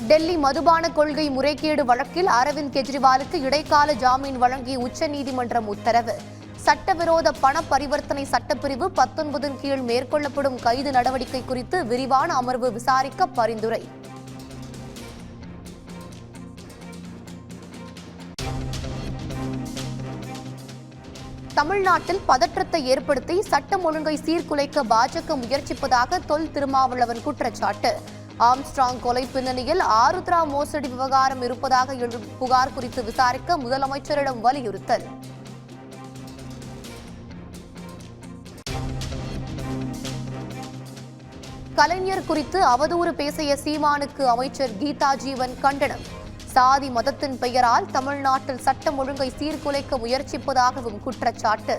டெல்லி மதுபான கொள்கை முறைகேடு வழக்கில் அரவிந்த் கெஜ்ரிவாலுக்கு இடைக்கால ஜாமீன் வழங்கிய உச்சநீதிமன்றம் உத்தரவு. சட்டவிரோத பண பரிவர்த்தனை சட்டப்பிரிவு 19 கீழ் மேற்கொள்ளப்படும் கைது நடவடிக்கை குறித்து விரிவான அமர்வு விசாரிக்க பரிந்துரை. தமிழ்நாட்டில் பதற்றத்தை ஏற்படுத்தி சட்டம் ஒழுங்கை சீர்குலைக்க பாஜக முயற்சிப்பதாக தொல் திருமாவளவன் குற்றச்சாட்டு. ஆம்ஸ்ட்ராங் கொலை பின்னணியில் ஆருத்ரா மோசடி விவகாரம் இருப்பதாக எழும் புகார் குறித்து விசாரிக்க முதலமைச்சரிடம் வலியுறுத்தல். கலைஞர் குறித்து அவதூறு பேசிய சீமானுக்கு அமைச்சர் கீதா ஜீவன் கண்டனம். சாதி மதத்தின் பெயரால் தமிழ்நாட்டில் சட்டம் ஒழுங்கை சீர்குலைக்க முயற்சிப்பதாகவும் குற்றச்சாட்டு.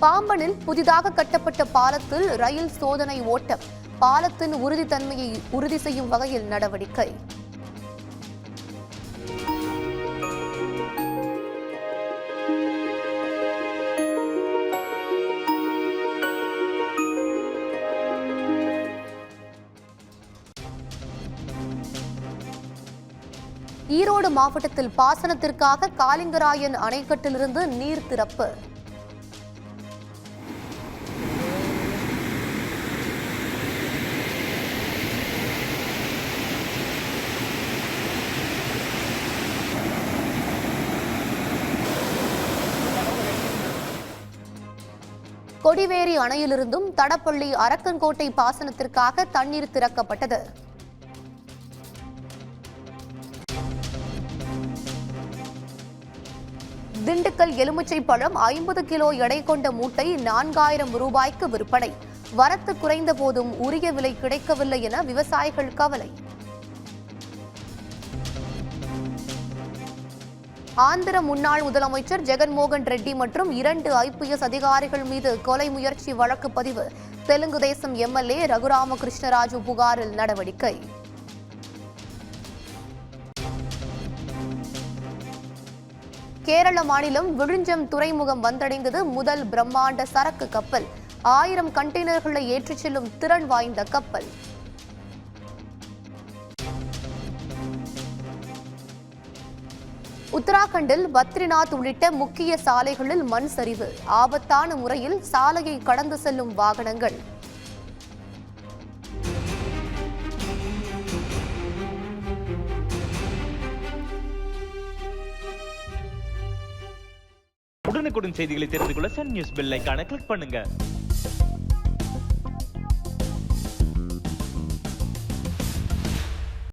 பாம்பனில் புதிதாக கட்டப்பட்ட பாலத்தில் ரயில் சோதனை ஓட்டம். பாலத்தின் உறுதித்தன்மையை உறுதி செய்யும் வகையில் நடவடிக்கை. ஈரோடு மாவட்டத்தில் பாசனத்திற்காக காலிங்கராயன் அணைக்கட்டிலிருந்து நீர் திறப்பு. கொடிவேரி அணையிலிருந்தும் தடப்பள்ளி அரக்கன்கோட்டை பாசனத்திற்காக தண்ணீர் திறக்கப்பட்டது. திண்டுக்கல் எலுமிச்சை பழம் 50 கிலோ எடை கொண்ட மூட்டை 4000 ரூபாய்க்கு விற்பனை. வரத்து குறைந்த போதும் உரிய விலை கிடைக்கவில்லை என விவசாயிகள் கவலை. ஆந்திர முன்னாள் முதலமைச்சர் ஜெகன்மோகன் ரெட்டி மற்றும் 2 IPS அதிகாரிகள் மீது கொலை முயற்சி வழக்கு பதிவு. தெலுங்கு தேசம் MLA ரகுராம கிருஷ்ணராஜு புகாரில் நடவடிக்கை. கேரள மாநிலம் விழுஞ்சம் துறைமுகம் வந்தடைந்தது முதல் பிரம்மாண்ட சரக்கு கப்பல். 1000 கண்டெய்னர்களை ஏற்றிச் செல்லும் திறன் வாய்ந்த கப்பல். உத்தராகண்டில் பத்ரிநாத் உள்ளிட்ட முக்கிய சாலைகளில் மண் சரிவு. ஆபத்தான முறையில் சாலையை கடந்து செல்லும் வாகனங்கள். உடனுக்குடன் செய்திகளை தெரிந்து கொள்ள சன் நியூஸ் பெல் ஐகானை கிளிக் பண்ணுங்க.